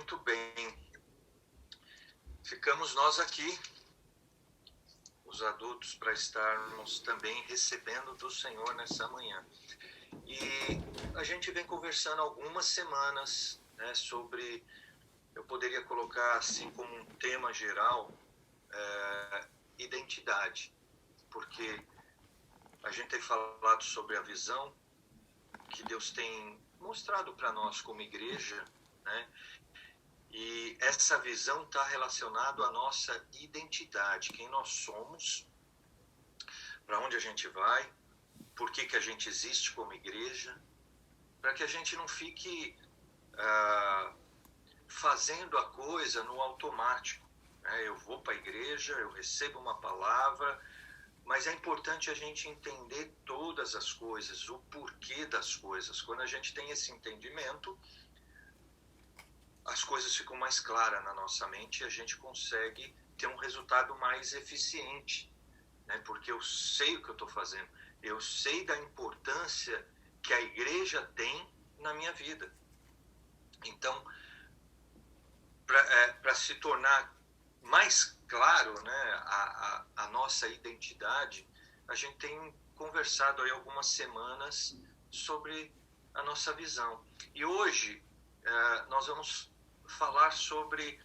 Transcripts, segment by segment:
Muito bem. Ficamos nós aqui, os adultos, para estarmos também recebendo do Senhor nessa manhã. E a gente vem conversando algumas semanas, né, sobre, eu poderia colocar assim como um tema geral, identidade. Porque a gente tem falado sobre a visão que Deus tem mostrado para nós como igreja, né? E essa visão está relacionada à nossa identidade, quem nós somos, para onde a gente vai, por que a gente existe como igreja, para que a gente não fique fazendo a coisa no automático, né? Eu vou para a igreja, eu recebo uma palavra, mas é importante a gente entender todas as coisas, o porquê das coisas. Quando a gente tem esse entendimento, as coisas ficam mais claras na nossa mente e a gente consegue ter um resultado mais eficiente, né? Porque eu sei o que eu estou fazendo, eu sei da importância que a igreja tem na minha vida. Então, para se tornar mais claro, né, a nossa identidade, a gente tem conversado aí algumas semanas sobre a nossa visão. E hoje nós vamos falar sobre,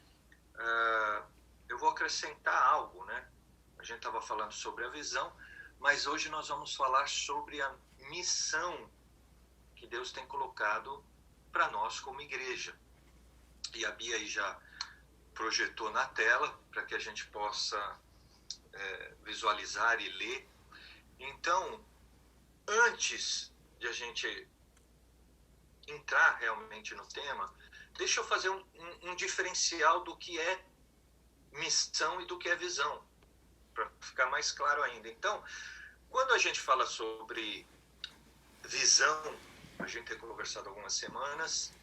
eu vou acrescentar algo, né? A gente estava falando sobre a visão, mas hoje nós vamos falar sobre a missão que Deus tem colocado para nós como igreja. E a Bia aí já projetou na tela para que a gente possa visualizar e ler. Então, antes de a gente entrar realmente no tema, deixa eu fazer um diferencial do que é missão e do que é visão, para ficar mais claro ainda. Então, quando a gente fala sobre visão, a gente tem conversado algumas semanas,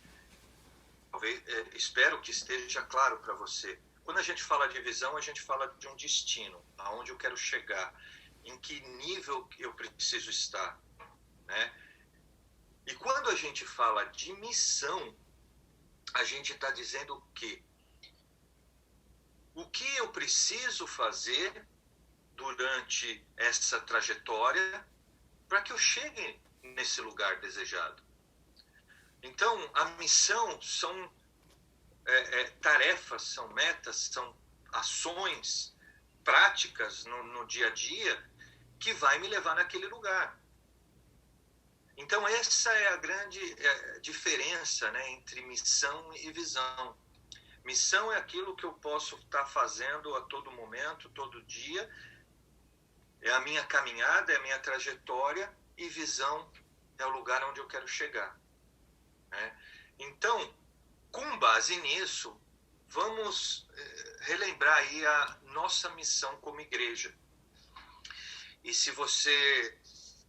talvez, espero que esteja claro para você. Quando a gente fala de visão, a gente fala de um destino, aonde eu quero chegar, em que nível eu preciso estar, né? E quando a gente fala de missão, a gente está dizendo o que eu preciso fazer durante essa trajetória para que eu chegue nesse lugar desejado. Então, a missão são tarefas, são metas, são ações práticas no dia a dia que vai me levar naquele lugar. Então, essa é a grande diferença, né, entre missão e visão. Missão é aquilo que eu posso estar fazendo a todo momento, todo dia. É a minha caminhada, é a minha trajetória. E visão é o lugar onde eu quero chegar, né? Então, com base nisso, vamos relembrar aí a nossa missão como igreja. E se você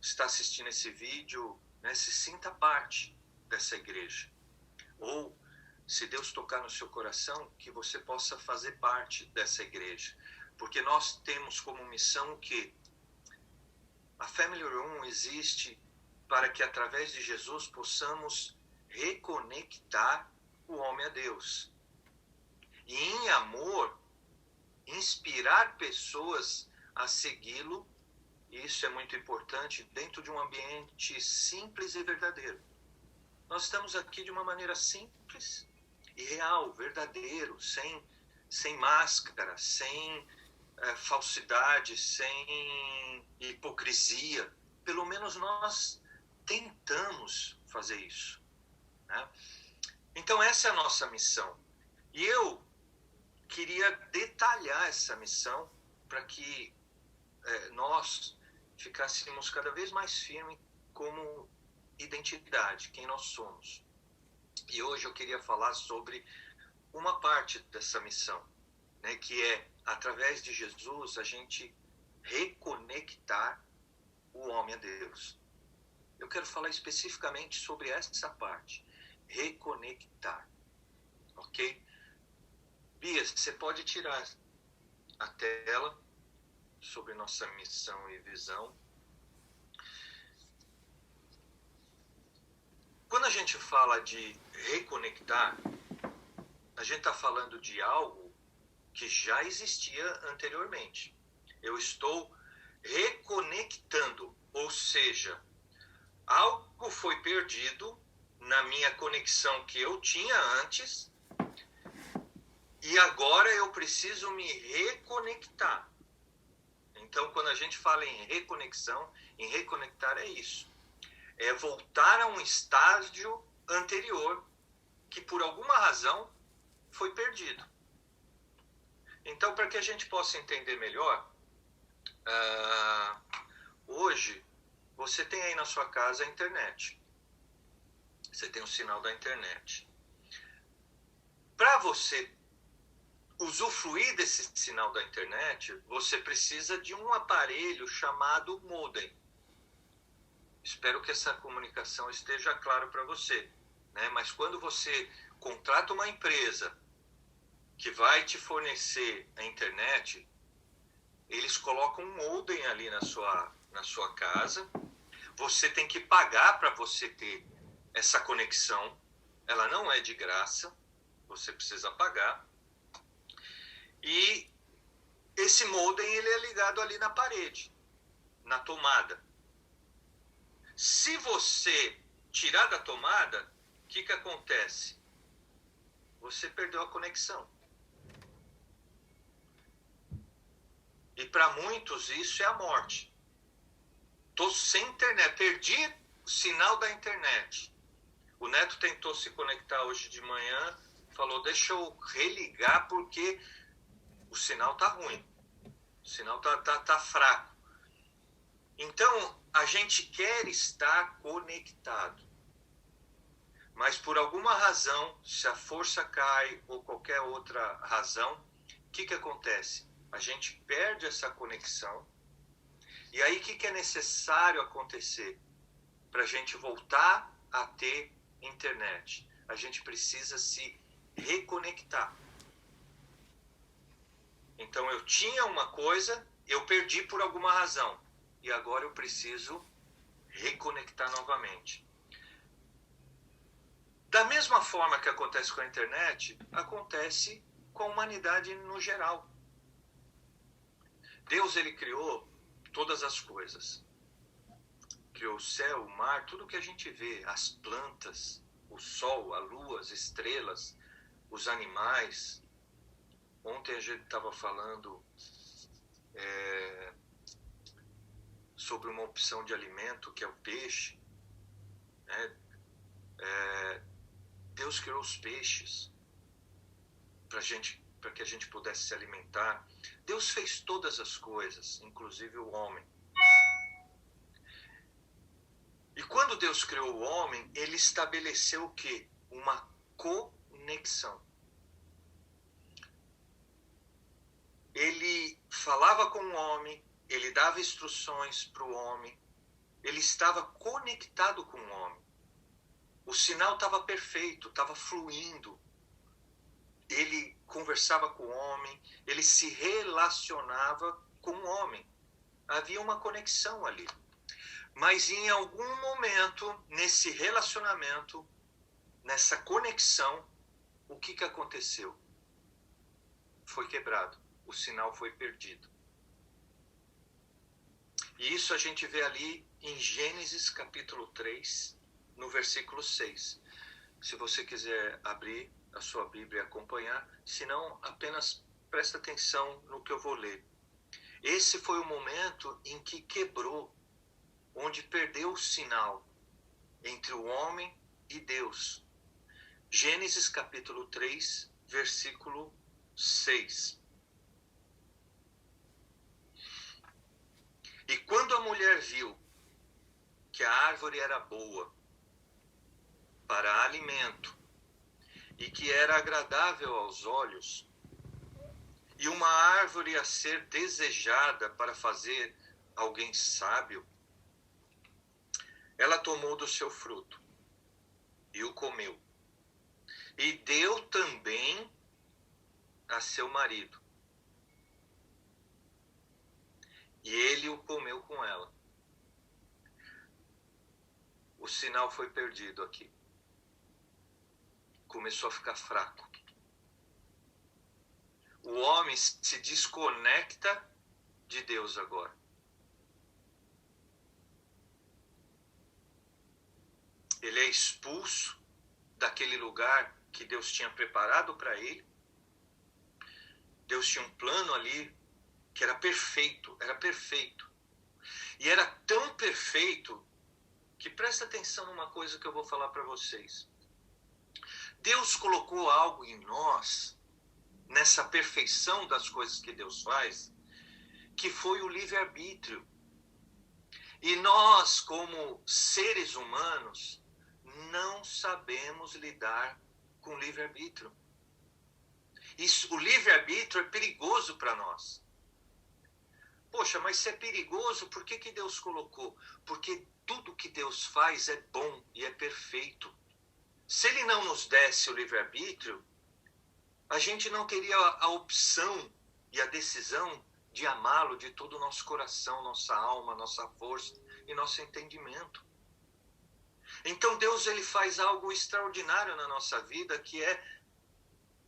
está assistindo esse vídeo, né, se sinta parte dessa igreja. Ou, se Deus tocar no seu coração, que você possa fazer parte dessa igreja. Porque nós temos como missão que a Family Room existe para que, através de Jesus, possamos reconectar o homem a Deus. E, em amor, inspirar pessoas a segui-lo. Isso é muito importante dentro de um ambiente simples e verdadeiro. Nós estamos aqui de uma maneira simples e real, verdadeiro, sem máscara, sem falsidade, sem hipocrisia. Pelo menos nós tentamos fazer isso, né? Então, essa é a nossa missão. E eu queria detalhar essa missão para que nós ficássemos cada vez mais firmes como identidade, quem nós somos. E hoje eu queria falar sobre uma parte dessa missão, né, que é, através de Jesus, a gente reconectar o homem a Deus. Eu quero falar especificamente sobre essa parte, reconectar, ok? Bia, você pode tirar a tela sobre nossa missão e visão. Quando a gente fala de reconectar, a a gente está falando de algo que já existia anteriormente. Eu estou reconectando, ou seja, algo foi perdido na minha conexão que eu tinha antes e agora eu preciso me reconectar. Então, quando a gente fala em reconexão, em reconectar é isso. É voltar a um estágio anterior que por alguma razão foi perdido. Então, para que a gente possa entender melhor, hoje você tem aí na sua casa a internet. Você tem o sinal da internet. Para você usufruir desse sinal da internet, você precisa de um aparelho chamado modem. Espero que essa comunicação esteja clara para você, né? Mas quando você contrata uma empresa que vai te fornecer a internet, eles colocam um modem ali na sua casa. Você tem que pagar para você ter essa conexão. Ela não é de graça, você precisa pagar. E esse modem ele é ligado ali na parede, na tomada. Se você tirar da tomada, o que acontece? Você perdeu a conexão. E para muitos isso é a morte. Estou sem internet, perdi o sinal da internet. O Neto tentou se conectar hoje de manhã, falou, deixa eu religar porque o sinal está ruim. O sinal tá fraco. Então, a gente quer estar conectado. Mas por alguma razão, se a força cai ou qualquer outra razão, o que acontece? A gente perde essa conexão. E aí, o que é necessário acontecer para a gente voltar a ter internet? A gente precisa se reconectar. Então, eu tinha uma coisa, eu perdi por alguma razão. E agora eu preciso reconectar novamente. Da mesma forma que acontece com a internet, acontece com a humanidade no geral. Deus, ele criou todas as coisas. Criou o céu, o mar, tudo que a gente vê, as plantas, o sol, a lua, as estrelas, os animais. Ontem a gente estava falando sobre uma opção de alimento que é o peixe. Né? Deus criou os peixes para que a gente pudesse se alimentar. Deus fez todas as coisas, inclusive o homem. E quando Deus criou o homem, ele estabeleceu o quê? Uma conexão. Ele falava com o homem, ele dava instruções para o homem, ele estava conectado com o homem. O sinal estava perfeito, estava fluindo. Ele conversava com o homem, ele se relacionava com o homem. Havia uma conexão ali. Mas em algum momento, nesse relacionamento, nessa conexão, o que aconteceu? Foi quebrado. O sinal foi perdido. E isso a gente vê ali em Gênesis capítulo 3, no versículo 6. Se você quiser abrir a sua Bíblia e acompanhar, senão apenas presta atenção no que eu vou ler. Esse foi o momento em que quebrou, onde perdeu o sinal entre o homem e Deus. Gênesis capítulo 3, versículo 6. E quando a mulher viu que a árvore era boa para alimento e que era agradável aos olhos, e uma árvore a ser desejada para fazer alguém sábio, ela tomou do seu fruto e o comeu. E deu também a seu marido. E ele o comeu com ela. O sinal foi perdido aqui. Começou a ficar fraco. O homem se desconecta de Deus agora. Ele é expulso daquele lugar que Deus tinha preparado para ele. Deus tinha um plano ali que era perfeito, era perfeito. E era tão perfeito que presta atenção numa coisa que eu vou falar para vocês. Deus colocou algo em nós, nessa perfeição das coisas que Deus faz, que foi o livre-arbítrio. E nós, como seres humanos, não sabemos lidar com o livre-arbítrio. O livre-arbítrio é perigoso para nós. Poxa, mas se é perigoso, por que Deus colocou? Porque tudo que Deus faz é bom e é perfeito. Se Ele não nos desse o livre-arbítrio, a gente não teria a opção e a decisão de amá-lo de todo o nosso coração, nossa alma, nossa força e nosso entendimento. Então Deus, ele faz algo extraordinário na nossa vida, que é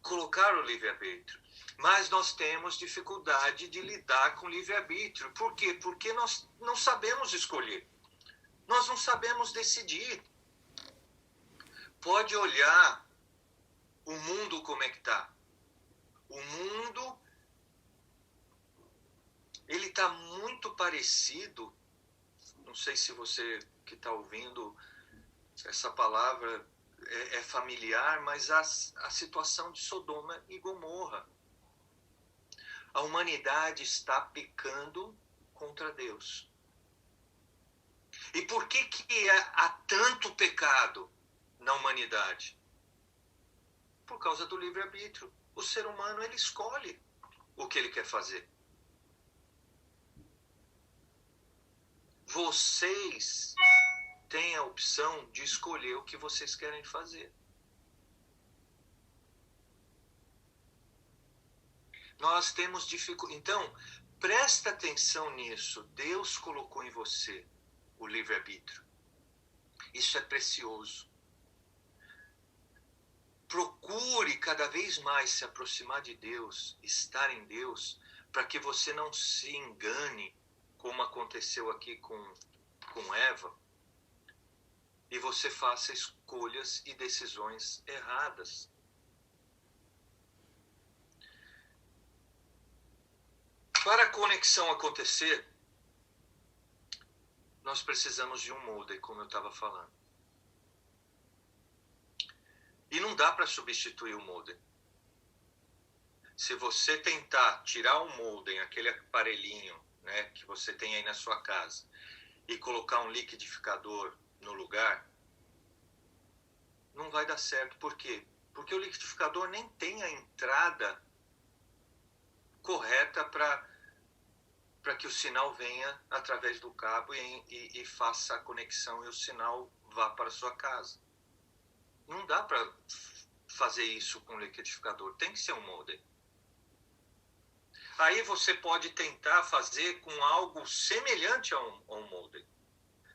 colocar o livre-arbítrio. Mas nós temos dificuldade de lidar com o livre-arbítrio. Por quê? Porque nós não sabemos escolher. Nós não sabemos decidir. Pode olhar o mundo como é que está. O mundo, ele está muito parecido. Não sei se você que está ouvindo essa palavra é familiar, mas a situação de Sodoma e Gomorra. A humanidade está pecando contra Deus. E por que há tanto pecado na humanidade? Por causa do livre-arbítrio. O ser humano, ele escolhe o que ele quer fazer. Vocês têm a opção de escolher o que vocês querem fazer. Nós temos dificuldade. Então, presta atenção nisso. Deus colocou em você o livre-arbítrio. Isso é precioso. Procure cada vez mais se aproximar de Deus, estar em Deus, para que você não se engane, como aconteceu aqui com Eva, e você faça escolhas e decisões erradas. Para a conexão acontecer, nós precisamos de um modem, como eu estava falando. E não dá para substituir o modem. Se você tentar tirar o modem, aquele aparelhinho, né, que você tem aí na sua casa, e colocar um liquidificador no lugar, não vai dar certo. Por quê? Porque o liquidificador nem tem a entrada correta para que o sinal venha através do cabo e faça a conexão e o sinal vá para a sua casa. Não dá para fazer isso com o liquidificador, tem que ser um modem. Aí você pode tentar fazer com algo semelhante a um modem.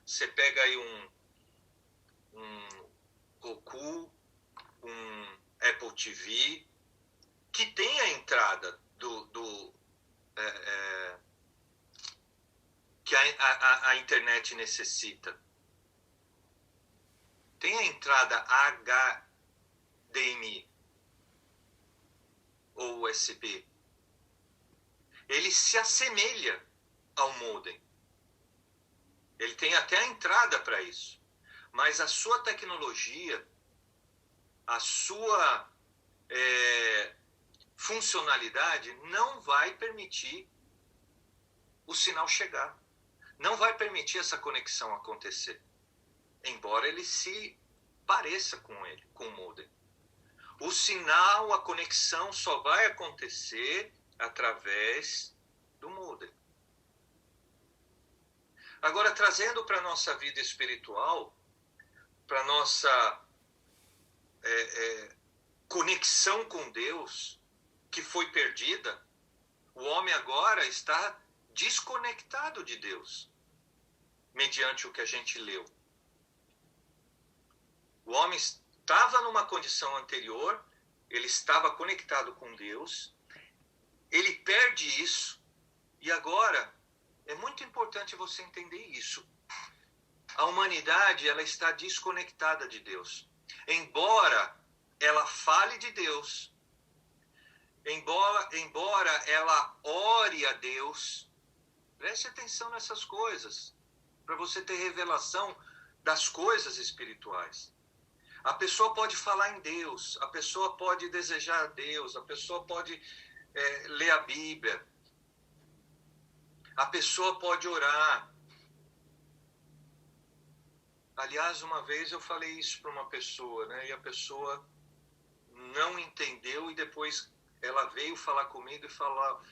Você pega aí um Roku, um Apple TV, que tem a entrada que a internet necessita. Tem a entrada HDMI ou USB. Ele se assemelha ao modem. Ele tem até a entrada para isso. Mas a sua tecnologia, a sua funcionalidade não vai permitir o sinal chegar. Não vai permitir essa conexão acontecer. Embora ele se pareça com o modem. O sinal, a conexão só vai acontecer através do modem. Agora, trazendo para a nossa vida espiritual, para a nossa conexão com Deus, que foi perdida, o homem agora está desconectado de Deus, mediante o que a gente leu. O homem estava numa condição anterior, ele estava conectado com Deus, ele perde isso. E agora, é muito importante você entender isso. A humanidade, ela está desconectada de Deus. Embora ela fale de Deus, embora ela ore a Deus, preste atenção nessas coisas, para você ter revelação das coisas espirituais. A pessoa pode falar em Deus, a pessoa pode desejar a Deus, a pessoa pode ler a Bíblia, a pessoa pode orar. Aliás, uma vez eu falei isso para uma pessoa, né? E a pessoa não entendeu e depois ela veio falar comigo e falou: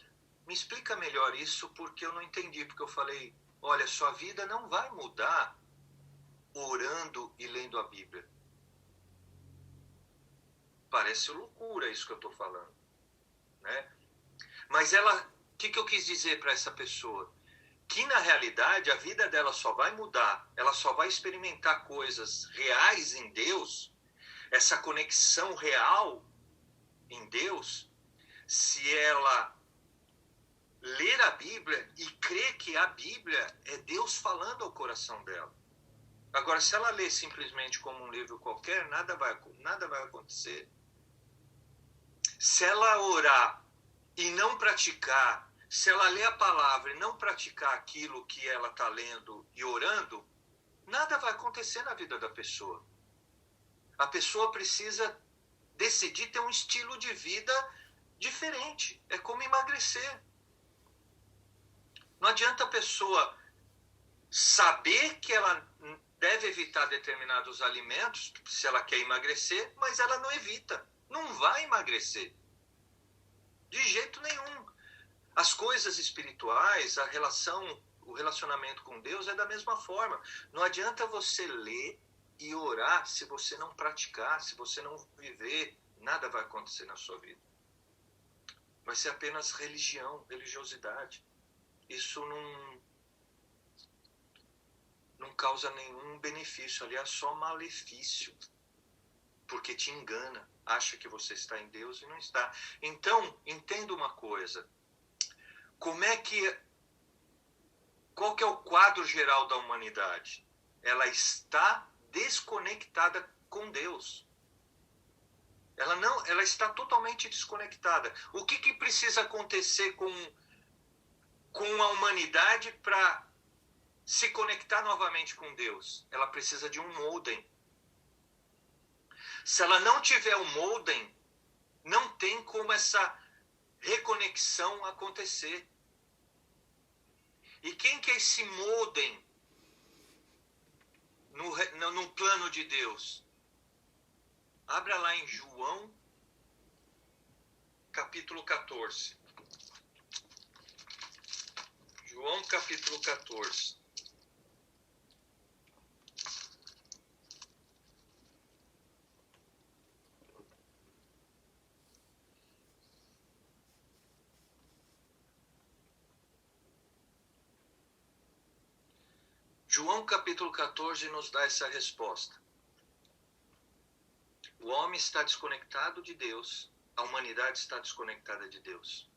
me explica melhor isso porque eu não entendi. Porque eu falei: olha, sua vida não vai mudar orando e lendo a Bíblia. Parece loucura isso que eu estou falando, né? Mas o que eu quis dizer para essa pessoa? Que na realidade a vida dela só vai mudar, ela só vai experimentar coisas reais em Deus, essa conexão real em Deus, se ela ler a Bíblia e crer que a Bíblia é Deus falando ao coração dela. Agora, se ela ler simplesmente como um livro qualquer, nada vai acontecer. Se ela orar e não praticar, se ela ler a palavra e não praticar aquilo que ela está lendo e orando, nada vai acontecer na vida da pessoa. A pessoa precisa decidir ter um estilo de vida diferente. É como emagrecer. Não adianta a pessoa saber que ela deve evitar determinados alimentos, se ela quer emagrecer, mas ela não evita. Não vai emagrecer. De jeito nenhum. As coisas espirituais, o relacionamento com Deus é da mesma forma. Não adianta você ler e orar se você não praticar, se você não viver, nada vai acontecer na sua vida. Vai ser apenas religiosidade. Isso não causa nenhum benefício, aliás, só malefício. Porque te engana, acha que você está em Deus e não está. Então, entenda uma coisa. Qual que é o quadro geral da humanidade? Ela está desconectada com Deus. Ela está totalmente desconectada. O que precisa acontecer com a humanidade para se conectar novamente com Deus? Ela precisa de um modem. Se ela não tiver um modem, não tem como essa reconexão acontecer. E quem que é esse modem no plano de Deus? Abra lá em João, capítulo 14. João, capítulo 14. João capítulo 14 nos dá essa resposta. O homem está desconectado de Deus, a humanidade está desconectada de Deus.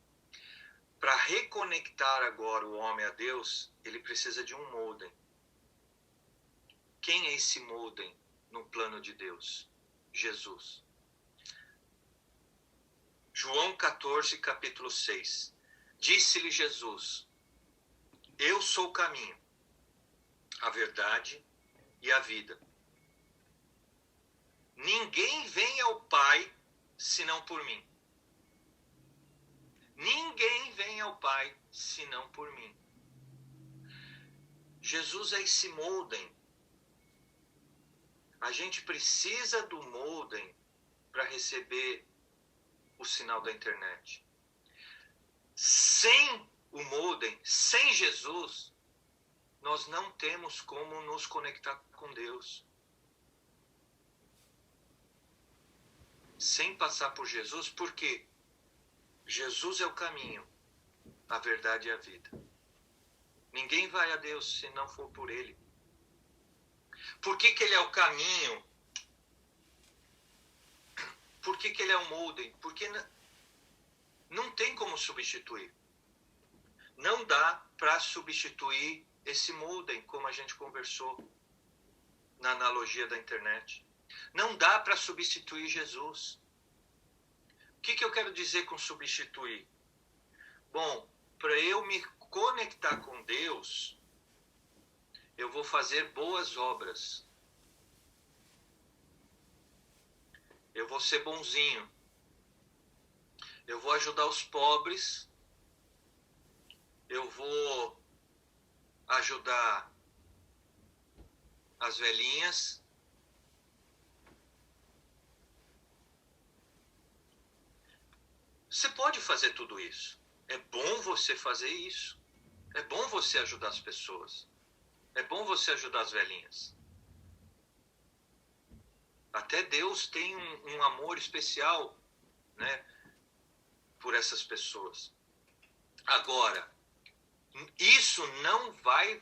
Para reconectar agora o homem a Deus, ele precisa de um modem. Quem é esse modem no plano de Deus? Jesus. João 14, capítulo 6. Disse-lhe Jesus: eu sou o caminho, a verdade e a vida. Ninguém vem ao Pai senão por mim. Ninguém vem ao Pai senão por mim. Jesus é esse modem. A gente precisa do modem para receber o sinal da internet. Sem o modem, sem Jesus, nós não temos como nos conectar com Deus. Sem passar por Jesus, porque Jesus é o caminho, a verdade e a vida. Ninguém vai a Deus se não for por Ele. Por que Ele é o caminho? Por que Ele é o modem? Porque Não tem como substituir. Não dá para substituir esse modem, como a gente conversou na analogia da internet. Não dá para substituir Jesus. O que eu quero dizer com substituir? Bom, para eu me conectar com Deus, eu vou fazer boas obras. Eu vou ser bonzinho. Eu vou ajudar os pobres. Eu vou ajudar as velhinhas. Você pode fazer tudo isso. É bom você fazer isso. É bom você ajudar as pessoas. É bom você ajudar as velhinhas. Até Deus tem um amor especial, né, por essas pessoas. Agora, isso não vai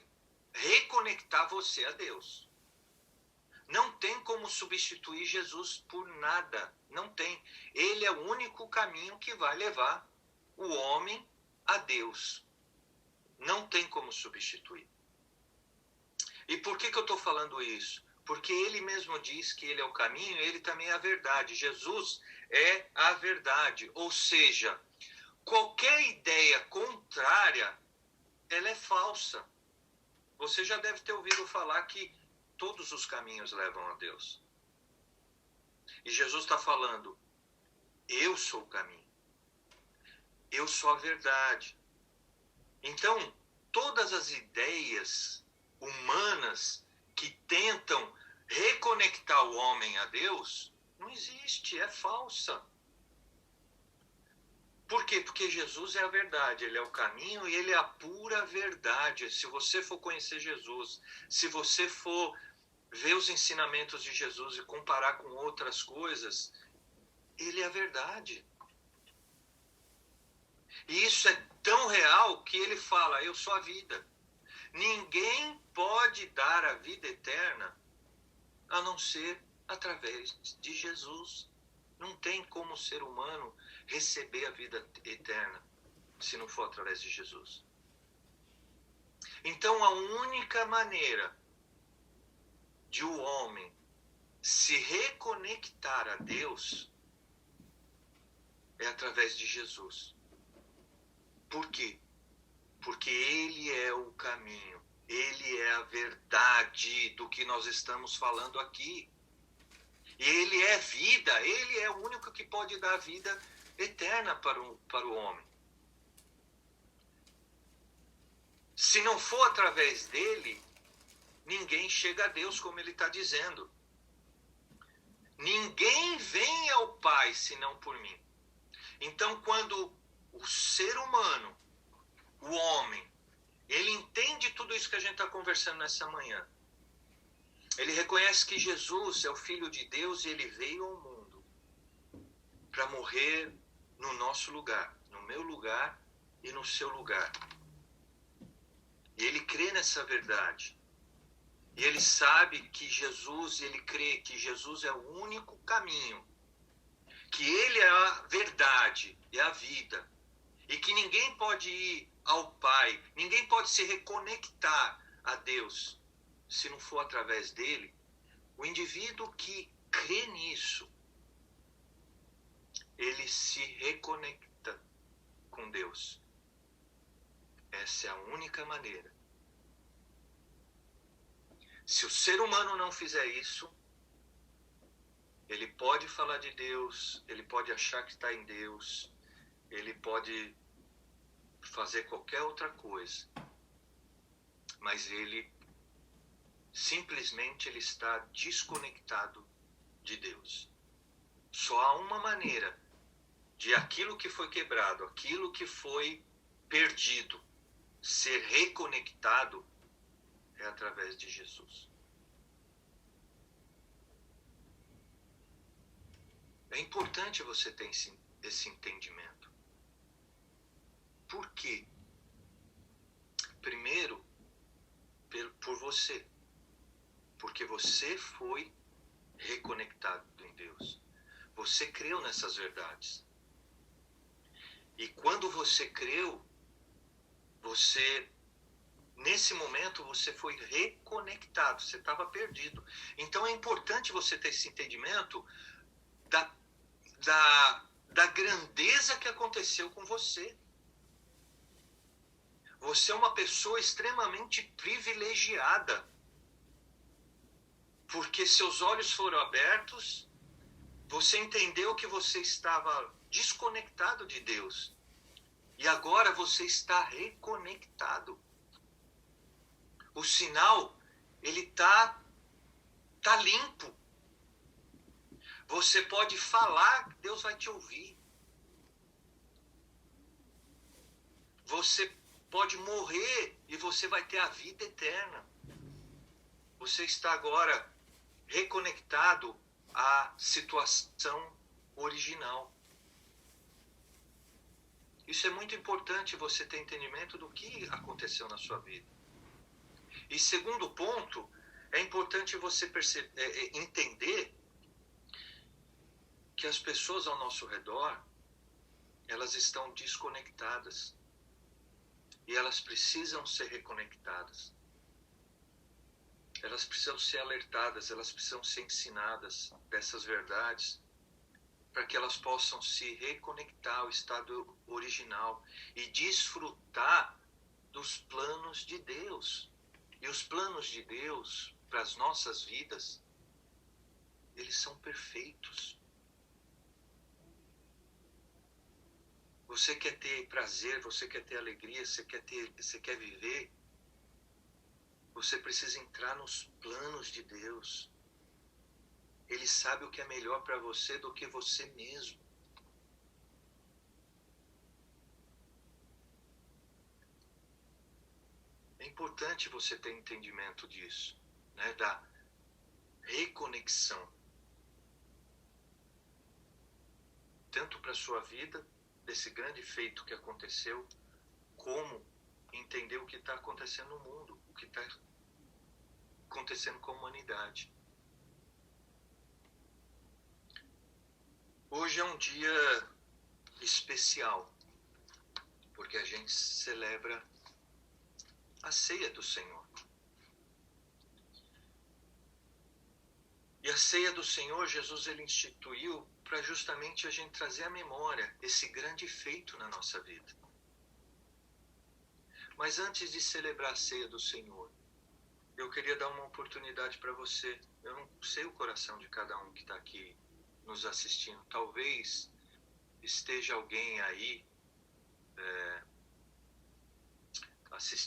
reconectar você a Deus. Não tem como substituir Jesus por nada. Não tem. Ele é o único caminho que vai levar o homem a Deus. Não tem como substituir. E por que eu estou falando isso? Porque ele mesmo diz que ele é o caminho e ele também é a verdade. Jesus é a verdade. Ou seja, qualquer ideia contrária, ela é falsa. Você já deve ter ouvido falar que todos os caminhos levam a Deus. E Jesus está falando, eu sou o caminho. Eu sou a verdade. Então, todas as ideias humanas que tentam reconectar o homem a Deus, não existe, é falsa. Por quê? Porque Jesus é a verdade, ele é o caminho e ele é a pura verdade. Se você for conhecer Jesus, se você for ver os ensinamentos de Jesus e comparar com outras coisas, ele é a verdade. E isso é tão real que ele fala, eu sou a vida. Ninguém pode dar a vida eterna a não ser através de Jesus. Não tem como o ser humano receber a vida eterna se não for através de Jesus. Então, a única maneira de o homem se reconectar a Deus é através de Jesus. Por quê? Porque ele é o caminho, ele é a verdade do que nós estamos falando aqui. E ele é vida, ele é o único que pode dar vida eterna para o homem. Se não for através dele, ninguém chega a Deus, como ele está dizendo. Ninguém vem ao Pai senão por mim. Então, quando o ser humano, o homem, ele entende tudo isso que a gente está conversando nessa manhã. Ele reconhece que Jesus é o Filho de Deus e ele veio ao mundo para morrer no nosso lugar, no meu lugar e no seu lugar. E ele crê nessa verdade. E ele sabe que Jesus, ele crê que Jesus é o único caminho, que ele é a verdade e a vida, e que ninguém pode ir ao Pai, ninguém pode se reconectar a Deus se não for através dele. O indivíduo que crê nisso, ele se reconecta com Deus. Essa é a única maneira. Se o ser humano não fizer isso, ele pode falar de Deus, ele pode achar que está em Deus, ele pode fazer qualquer outra coisa, mas ele simplesmente ele está desconectado de Deus. Só há uma maneira de aquilo que foi quebrado, aquilo que foi perdido, ser reconectado, é através de Jesus. É importante você ter esse entendimento. Por quê? Primeiro, por você. Porque você foi reconectado em Deus. Você creu nessas verdades. E quando você creu, nesse momento você foi reconectado, você estava perdido. Então é importante você ter esse entendimento da grandeza que aconteceu com você. Você é uma pessoa extremamente privilegiada, porque seus olhos foram abertos, você entendeu que você estava desconectado de Deus, e agora você está reconectado. O sinal, ele tá limpo. Você pode falar, Deus vai te ouvir. Você pode morrer e você vai ter a vida eterna. Você está agora reconectado à situação original. Isso é muito importante, você ter entendimento do que aconteceu na sua vida. E segundo ponto, é importante você entender que as pessoas ao nosso redor, elas estão desconectadas. E elas precisam ser reconectadas. Elas precisam ser alertadas, elas precisam ser ensinadas dessas verdades, para que elas possam se reconectar ao estado original e desfrutar dos planos de Deus. E os planos de Deus para as nossas vidas, eles são perfeitos. Você quer ter prazer, você quer ter alegria, você quer viver, você precisa entrar nos planos de Deus. Ele sabe o que é melhor para você do que você mesmo. É importante você ter entendimento disso, né? Da reconexão. Tanto para a sua vida, desse grande feito que aconteceu, como entender o que está acontecendo no mundo, o que está acontecendo com a humanidade. Hoje é um dia especial, porque a gente celebra a ceia do Senhor. E a ceia do Senhor, Jesus ele instituiu para justamente a gente trazer à memória esse grande feito na nossa vida. Mas antes de celebrar a ceia do Senhor, eu queria dar uma oportunidade para você. Eu não sei o coração de cada um que está aqui nos assistindo. Talvez esteja alguém aí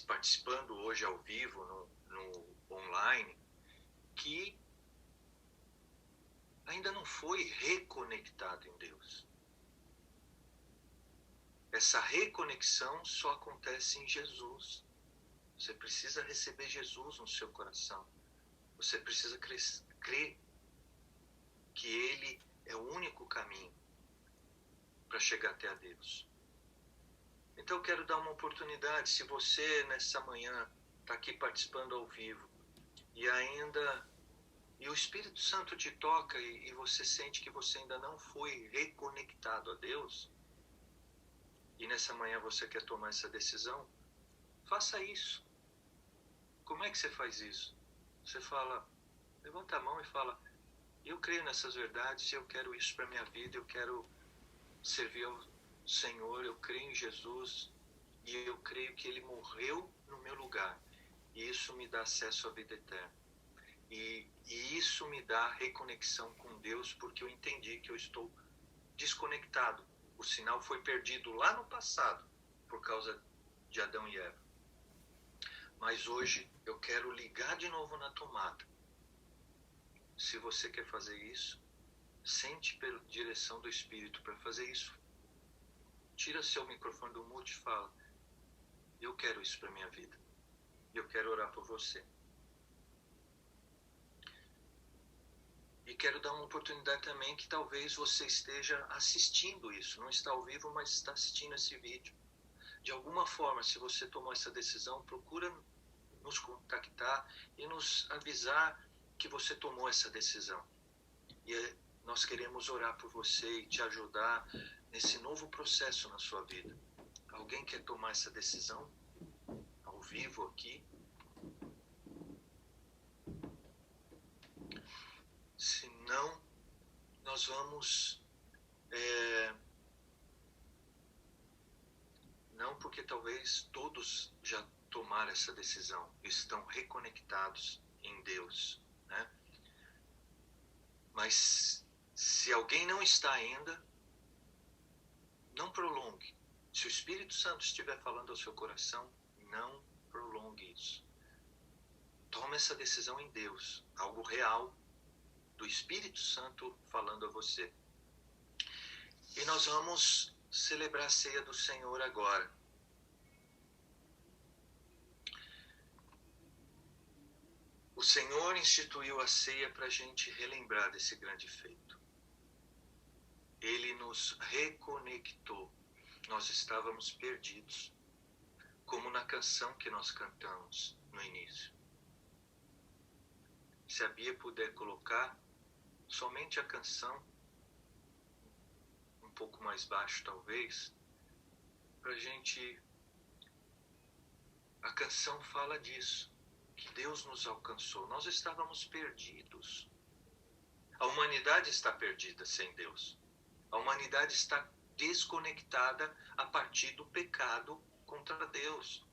participando hoje ao vivo, no online, que ainda não foi reconectado em Deus. Essa reconexão só acontece em Jesus. Você precisa receber Jesus no seu coração. Você precisa crer que Ele é o único caminho para chegar até a Deus. Então eu quero dar uma oportunidade, se você nessa manhã está aqui participando ao vivo e o Espírito Santo te toca e você sente que você ainda não foi reconectado a Deus, e nessa manhã você quer tomar essa decisão, faça isso. Como é que você faz isso? Você fala, levanta a mão e fala, eu creio nessas verdades, eu quero isso para a minha vida, eu quero servir ao Senhor, eu creio em Jesus e eu creio que Ele morreu no meu lugar e isso me dá acesso à vida eterna e isso me dá reconexão com Deus, porque eu entendi que eu estou desconectado. O sinal foi perdido lá no passado por causa de Adão e Eva, mas hoje eu quero ligar de novo na tomada. Se você quer fazer isso, sente pela direção do Espírito para fazer isso. Tira seu microfone do mute e fala, eu quero isso para minha vida. Eu quero orar por você. E quero dar uma oportunidade também que talvez você esteja assistindo isso. Não está ao vivo, mas está assistindo esse vídeo. De alguma forma, se você tomou essa decisão, procura nos contactar e nos avisar que você tomou essa decisão. nós queremos orar por você e te ajudar nesse novo processo na sua vida. Alguém quer tomar essa decisão ao vivo aqui? Se não, nós vamos... Não, porque talvez todos já tomaram essa decisão, estão reconectados em Deus, né? Mas se alguém não está ainda, não prolongue. Se o Espírito Santo estiver falando ao seu coração, não prolongue isso. Tome essa decisão em Deus, algo real do Espírito Santo falando a você. E nós vamos celebrar a ceia do Senhor agora. O Senhor instituiu a ceia para a gente relembrar desse grande feito. Ele nos reconectou. Nós estávamos perdidos, como na canção que nós cantamos no início. Se a Bia puder colocar somente a canção, um pouco mais baixo talvez, para a gente... A canção fala disso, que Deus nos alcançou. Nós estávamos perdidos. A humanidade está perdida sem Deus. A humanidade está desconectada a partir do pecado contra Deus.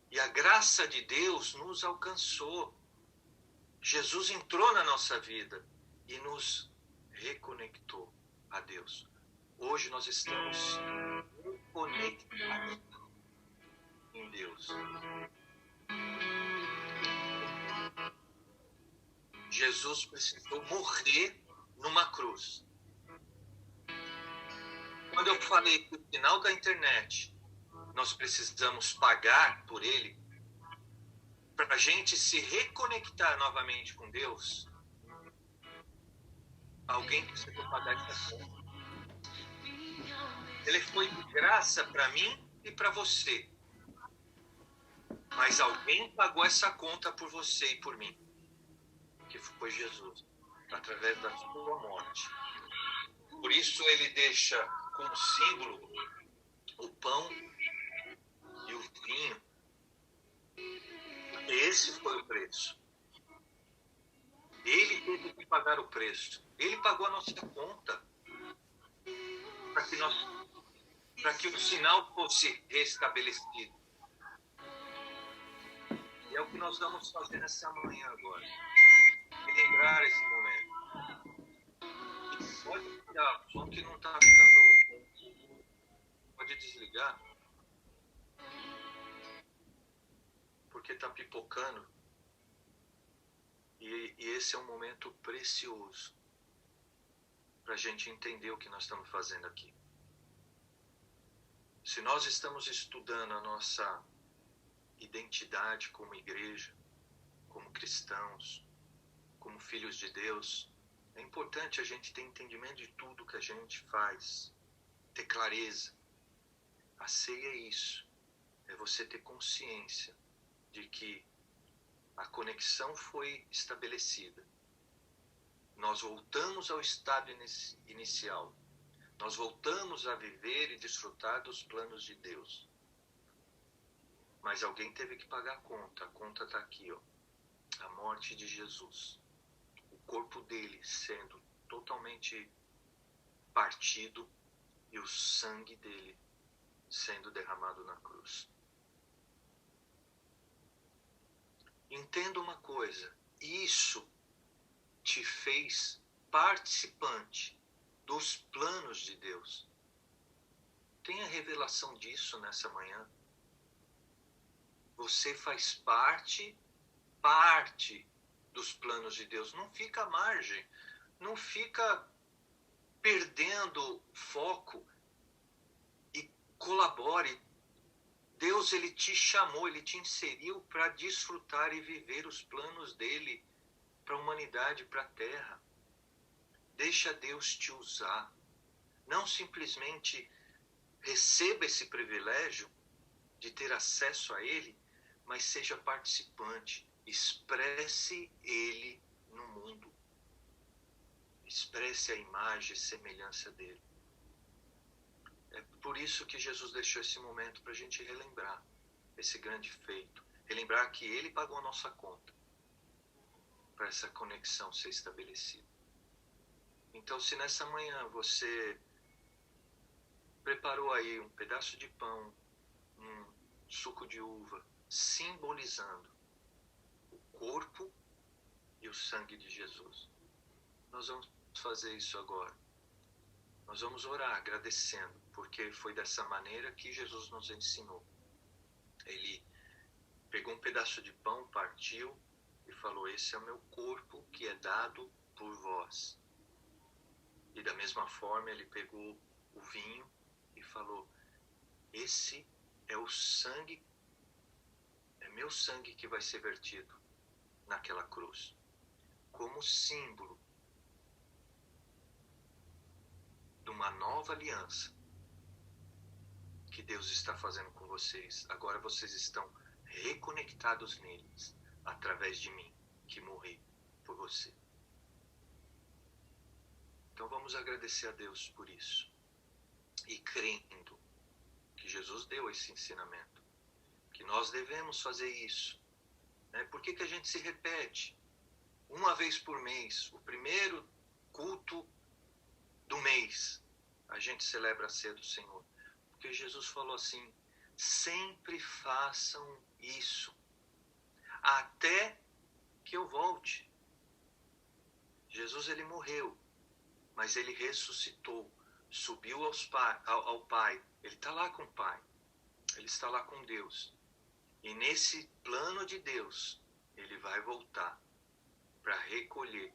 E a graça de Deus nos alcançou. Jesus entrou na nossa vida e nos reconectou a Deus. Hoje nós estamos conectados em Deus. Jesus precisou morrer numa cruz. Quando eu falei que no final da internet nós precisamos pagar por ele, para a gente se reconectar novamente com Deus, alguém precisou pagar essa conta. Ele foi de graça para mim e para você. Mas alguém pagou essa conta por você e por mim, que foi Jesus, através da sua morte. Por isso ele deixa como símbolo o pão e o vinho. Esse foi o preço. Ele teve que pagar o preço. Ele pagou a nossa conta para que o sinal fosse restabelecido. E é o que nós vamos fazer nessa manhã agora. Lembrar esse momento. E pode tirar, o som que não está ficando... Pode desligar. Porque está pipocando. E esse é um momento precioso para a gente entender o que nós estamos fazendo aqui. Se nós estamos estudando a nossa identidade como igreja, como cristãos, como filhos de Deus, é importante a gente ter entendimento de tudo que a gente faz, ter clareza. A ceia é isso, é você ter consciência de que a conexão foi estabelecida. Nós voltamos ao estado inicial. Nós voltamos a viver e desfrutar dos planos de Deus. Mas alguém teve que pagar a conta. A conta está aqui, ó. A morte de Jesus. O corpo dele sendo totalmente partido e o sangue dele sendo derramado na cruz. Entenda uma coisa, isso te fez participante dos planos de Deus. Tenha revelação disso nessa manhã. Você faz parte dos planos de Deus. Não fica à margem, não fica perdendo foco e colabore. Deus, ele te chamou, ele te inseriu para desfrutar e viver os planos dele para a humanidade, para a terra. Deixa Deus te usar. Não simplesmente receba esse privilégio de ter acesso a ele, mas seja participante. Expresse ele no mundo. expresse a imagem e semelhança dele. É por isso que Jesus deixou esse momento para a gente relembrar esse grande feito. Relembrar que ele pagou a nossa conta para essa conexão ser estabelecida. Então, se nessa manhã você preparou aí um pedaço de pão, um suco de uva, simbolizando o corpo e o sangue de Jesus, nós vamos fazer isso agora. Nós vamos orar agradecendo, porque foi dessa maneira que Jesus nos ensinou. Ele pegou um pedaço de pão, partiu e falou: esse é o meu corpo que é dado por vós. E da mesma forma ele pegou o vinho e falou: esse é o sangue, é meu sangue que vai ser vertido naquela cruz, como símbolo de uma nova aliança que Deus está fazendo com vocês. Agora vocês estão reconectados neles, através de mim, que morri por você. Então vamos agradecer a Deus por isso. E crendo que Jesus deu esse ensinamento, que nós devemos fazer isso. Né? Por que a gente se repete? Uma vez por mês, o primeiro culto do mês, a gente celebra a ceia do Senhor. Porque Jesus falou assim: sempre façam isso, até que eu volte. Jesus, ele morreu, mas ele ressuscitou, subiu ao Pai. Ele está lá com o Pai, ele está lá com Deus. E nesse plano de Deus, ele vai voltar para recolher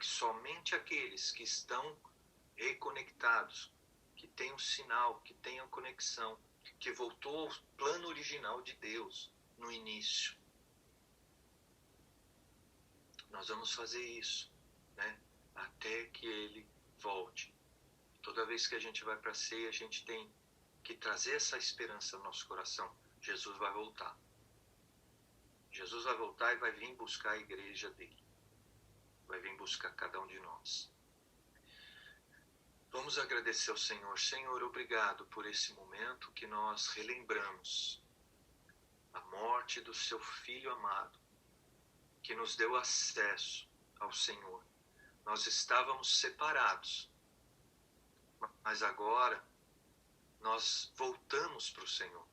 somente aqueles que estão reconectados, que têm um sinal, que têm a conexão, que voltou ao plano original de Deus no início. Nós vamos fazer isso, né? Até que ele volte. Toda vez que a gente vai para a ceia, a gente tem que trazer essa esperança no nosso coração. Jesus vai voltar. Jesus vai voltar e vai vir buscar a igreja dele. Vai vir buscar cada um de nós. Vamos agradecer ao Senhor. Senhor, obrigado por esse momento que nós relembramos a morte do seu Filho amado, que nos deu acesso ao Senhor. Nós estávamos separados, mas agora nós voltamos para o Senhor.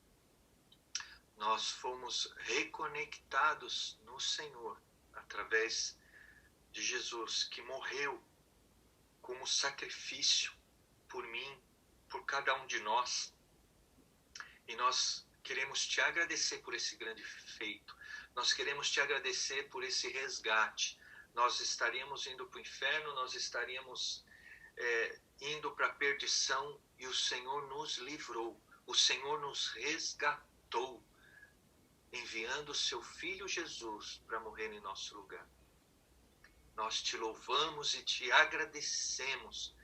Nós fomos reconectados no Senhor, através de Jesus, que morreu como sacrifício por mim, por cada um de nós. E nós queremos te agradecer por esse grande feito. Nós queremos te agradecer por esse resgate. Nós estaríamos indo para o inferno, nós estaríamos indo para a perdição, e o Senhor nos livrou. O Senhor nos resgatou, enviando o seu Filho Jesus para morrer em nosso lugar. Nós te louvamos e te agradecemos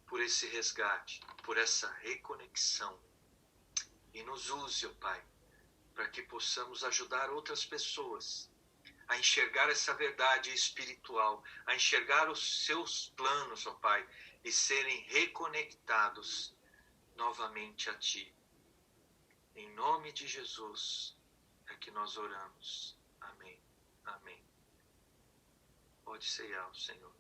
por esse resgate, por essa reconexão. E nos use, ó Pai, para que possamos ajudar outras pessoas a enxergar essa verdade espiritual, a enxergar os seus planos, ó Pai, e serem reconectados novamente a Ti. Em nome de Jesus é que nós oramos. Amém. Amém. Pode ceiar o Senhor.